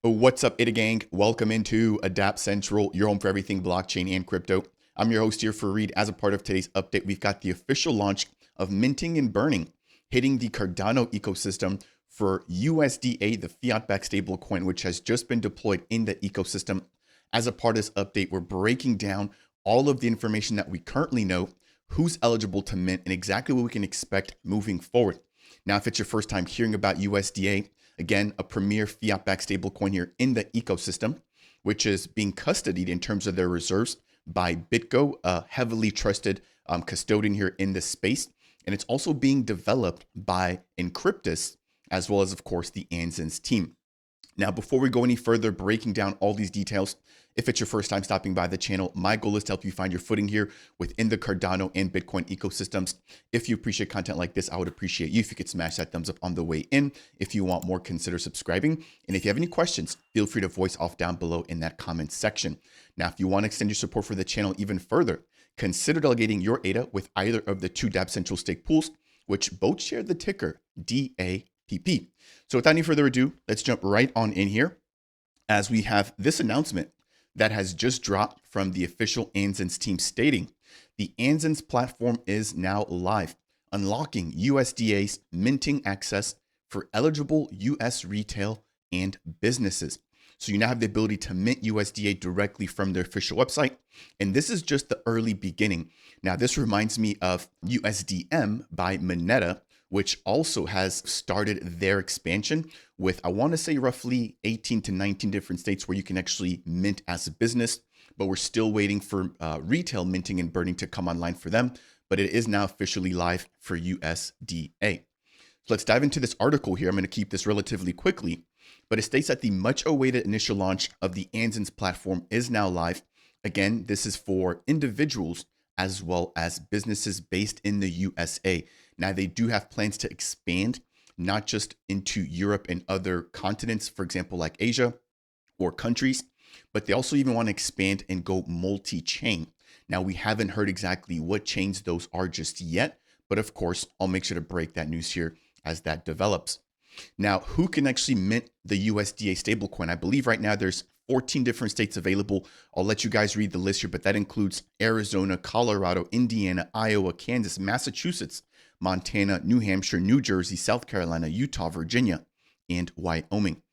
What's up, Ida Gang? Welcome into Dapp Central, your home for everything blockchain and crypto. I'm your host here for Reed. As a part of today's update, we've got the official launch of minting and burning, hitting the Cardano ecosystem for USDA, the fiat-backed stablecoin, which has just been deployed in the ecosystem. As a part of this update, we're breaking down all of the information that we currently know, who's eligible to mint, and exactly what we can expect moving forward. Now, if it's your first time hearing about USDA, again, a premier fiat-backed stablecoin here in the ecosystem, which is being custodied in terms of their reserves by BitGo, a heavily trusted custodian here in this space. And it's also being developed by Encryptus, as well as, of course, the Anzens team. Now, before we go any further, breaking down all these details, if it's your first time stopping by the channel, my goal is to help you find your footing here within the Cardano and Bitcoin ecosystems. If you appreciate content like this, I would appreciate you if you could smash that thumbs up on the way in. If you want more, consider subscribing. And if you have any questions, feel free to voice off down below in that comment section. Now, if you want to extend your support for the channel even further, consider delegating your ADA with either of the two Dapp Central stake pools, which both share the ticker DAPP. So without any further ado, let's jump right on in here as we have this announcement that has just dropped from the official Anzens team stating the Anzens platform is now live, unlocking USDA's minting access for eligible US retail and businesses. So you now have the ability to mint USDA directly from their official website. And this is just the early beginning. Now, this reminds me of USDM by Moneta, which also has started their expansion with, I want to say, roughly 18 to 19 different states where you can actually mint as a business, but we're still waiting for retail minting and burning to come online for them, but it is now officially live for USDA. So let's dive into this article here. I'm going to keep this relatively quickly, but it states that the much awaited initial launch of the Anzens platform is now live. Again, this is for individuals as well as businesses based in the USA. Now, they do have plans to expand, not just into Europe and other continents, for example, like Asia or countries, but they also even want to expand and go multi-chain. Now, we haven't heard exactly what chains those are just yet, but of course, I'll make sure to break that news here as that develops. Now, who can actually mint the USDA stablecoin? I believe right now there's 14 different states available. I'll let you guys read the list here, but that includes Arizona, Colorado, Indiana, Iowa, Kansas, Massachusetts, Montana, New Hampshire, New Jersey, South Carolina, Utah, Virginia, and Wyoming.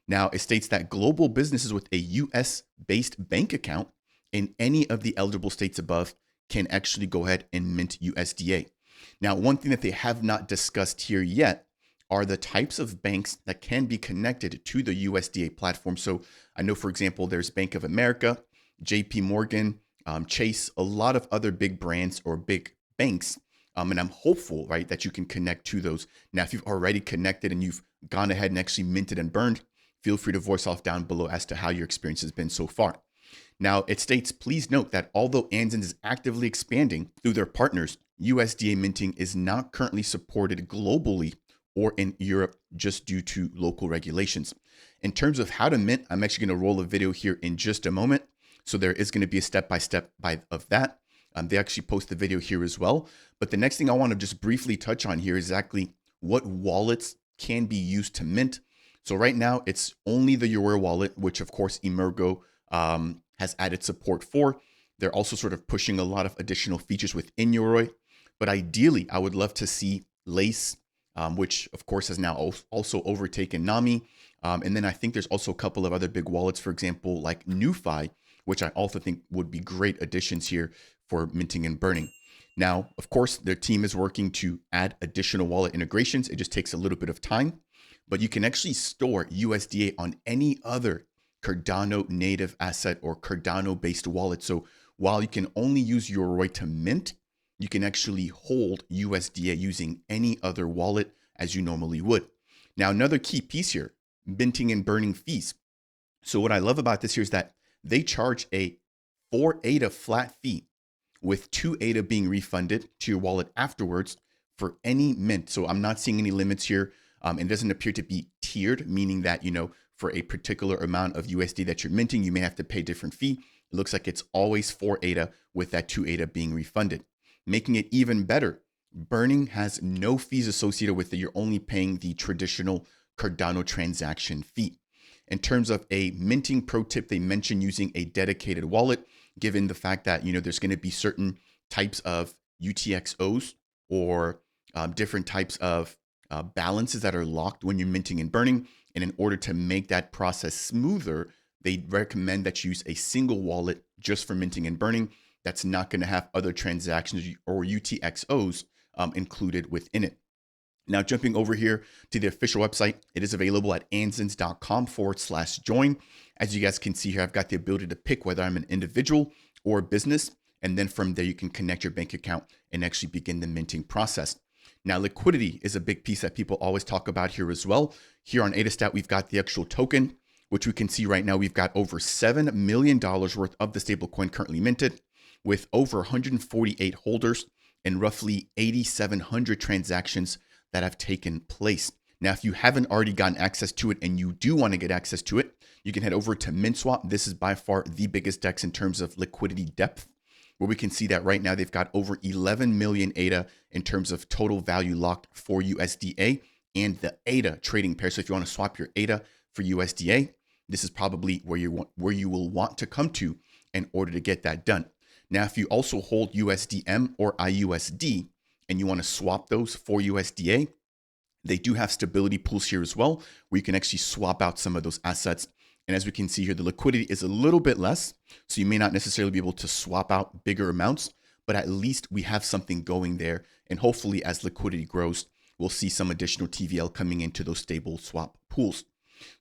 Now, it states that global businesses with a US-based bank account in any of the eligible states above can actually go ahead and mint USDA. Now, one thing that they have not discussed here yet are the types of banks that can be connected to the USDA platform. So I know, for example, there's Bank of America, JP Morgan, Chase, a lot of other big brands or big banks. And I'm hopeful, right, that you can connect to those. Now, if you've already connected and you've gone ahead and actually minted and burned, feel free to voice off down below as to how your experience has been so far. Now, it states, please note that although Anzens is actively expanding through their partners, USDA minting is not currently supported globally or in Europe just due to local regulations. In terms of how to mint, I'm actually going to roll a video here in just a moment. So there is going to be a step-by-step of that. They actually post the video here as well. But the next thing I want to just briefly touch on here is exactly what wallets can be used to mint. So right now, it's only the Yoroi wallet, which of course Emergo has added support for. They're also sort of pushing a lot of additional features within Yoroi. But ideally, I would love to see Lace, which of course has now also overtaken Nami. And then I think there's also a couple of other big wallets, for example, like NuFi, which I also think would be great additions here for minting and burning. Now, of course, their team is working to add additional wallet integrations. It just takes a little bit of time, but you can actually store USDA on any other Cardano native asset or Cardano based wallet. So while you can only use Yoroi to mint, you can actually hold USDA using any other wallet as you normally would. Now, another key piece here, minting and burning fees. So what I love about this here is that they charge a 4 ADA flat fee with 2 ADA being refunded to your wallet afterwards for any mint. So I'm not seeing any limits here. It doesn't appear to be tiered, meaning that, you know, for a particular amount of USD that you're minting, you may have to pay a different fee. It looks like it's always 4 ADA with that 2 ADA being refunded. Making it even better, burning has no fees associated with it. You're only paying the traditional Cardano transaction fee. In terms of a minting pro tip, they mention using a dedicated wallet, given the fact that, there's going to be certain types of UTXOs or different types of balances that are locked when you're minting and burning. And in order to make that process smoother, they recommend that you use a single wallet just for minting and burning. That's not going to have other transactions or UTXOs included within it. Now, jumping over here to the official website, it is available at anzens.com/join. As you guys can see here, I've got the ability to pick whether I'm an individual or a business. And then from there, you can connect your bank account and actually begin the minting process. Now, liquidity is a big piece that people always talk about here as well. Here on Adastat, we've got the actual token, which we can see right now. We've got over $7 million worth of the stablecoin currently minted, with over 148 holders and roughly 8,700 transactions that have taken place. Now, if you haven't already gotten access to it and you do want to get access to it, you can head over to MintSwap. This is by far the biggest DEX in terms of liquidity depth, where we can see that right now they've got over 11 million ADA in terms of total value locked for USDA and the ADA trading pair. So if you want to swap your ADA for USDA, this is probably where you will want to come to in order to get that done. Now, if you also hold USDM or IUSD and you want to swap those for USDA, they do have stability pools here as well, where you can actually swap out some of those assets. And as we can see here, the liquidity is a little bit less, so you may not necessarily be able to swap out bigger amounts, but at least we have something going there. And hopefully as liquidity grows, we'll see some additional TVL coming into those stable swap pools.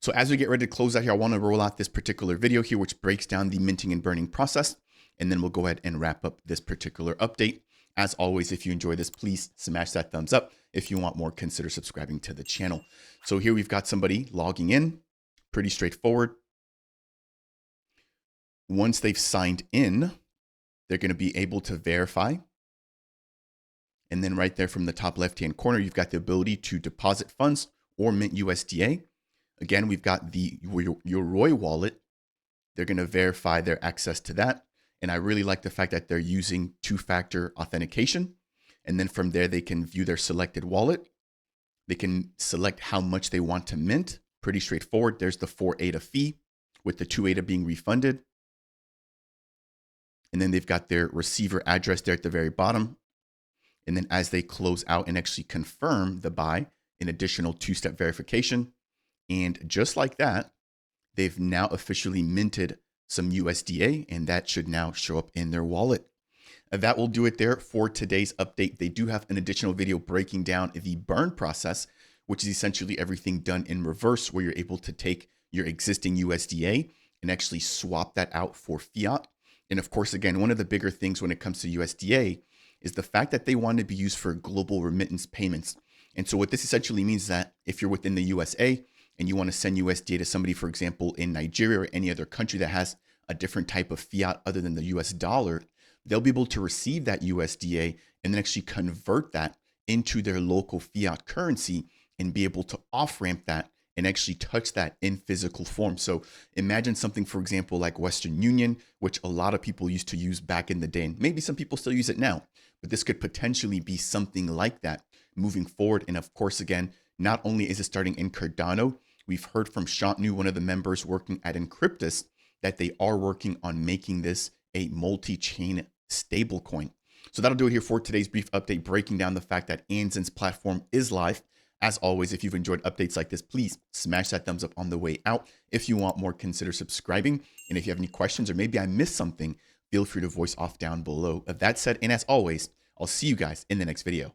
So as we get ready to close out here, I want to roll out this particular video here, which breaks down the minting and burning process. And then we'll go ahead and wrap up this particular update. As always, if you enjoy this, please smash that thumbs up. If you want more, consider subscribing to the channel. So here we've got somebody logging in. Pretty straightforward. Once they've signed in, they're going to be able to verify. And then right there from the top left-hand corner, you've got the ability to deposit funds or mint USDA. Again, we've got your Roy wallet. They're going to verify their access to that. And I really like the fact that they're using two-factor authentication. And then from there, they can view their selected wallet. They can select how much they want to mint. Pretty straightforward. There's the 4 ADA fee with the 2 ADA being refunded. And then they've got their receiver address there at the very bottom. And then as they close out and actually confirm the buy, an additional 2-step verification. And just like that, they've now officially minted some USDA, and that should now show up in their wallet. That will do it there for today's update. They do have an additional video breaking down the burn process, which is essentially everything done in reverse, where you're able to take your existing USDA and actually swap that out for fiat. And of course, again, one of the bigger things when it comes to USDA is the fact that they want to be used for global remittance payments. And so what this essentially means is that if you're within the USA and you want to send USDA to somebody, for example, in Nigeria or any other country that has a different type of fiat other than the US dollar, they'll be able to receive that USDA and then actually convert that into their local fiat currency and be able to off-ramp that and actually touch that in physical form. So imagine something, for example, like Western Union, which a lot of people used to use back in the day, and maybe some people still use it now, but this could potentially be something like that moving forward. And of course, again, not only is it starting in Cardano, we've heard from Shantanu, one of the members working at Encryptus, that they are working on making this a multi-chain stablecoin. So that'll do it here for today's brief update, breaking down the fact that Anzen's platform is live. As always, if you've enjoyed updates like this, please smash that thumbs up on the way out. If you want more, consider subscribing. And if you have any questions or maybe I missed something, feel free to voice off down below. That said, and as always, I'll see you guys in the next video.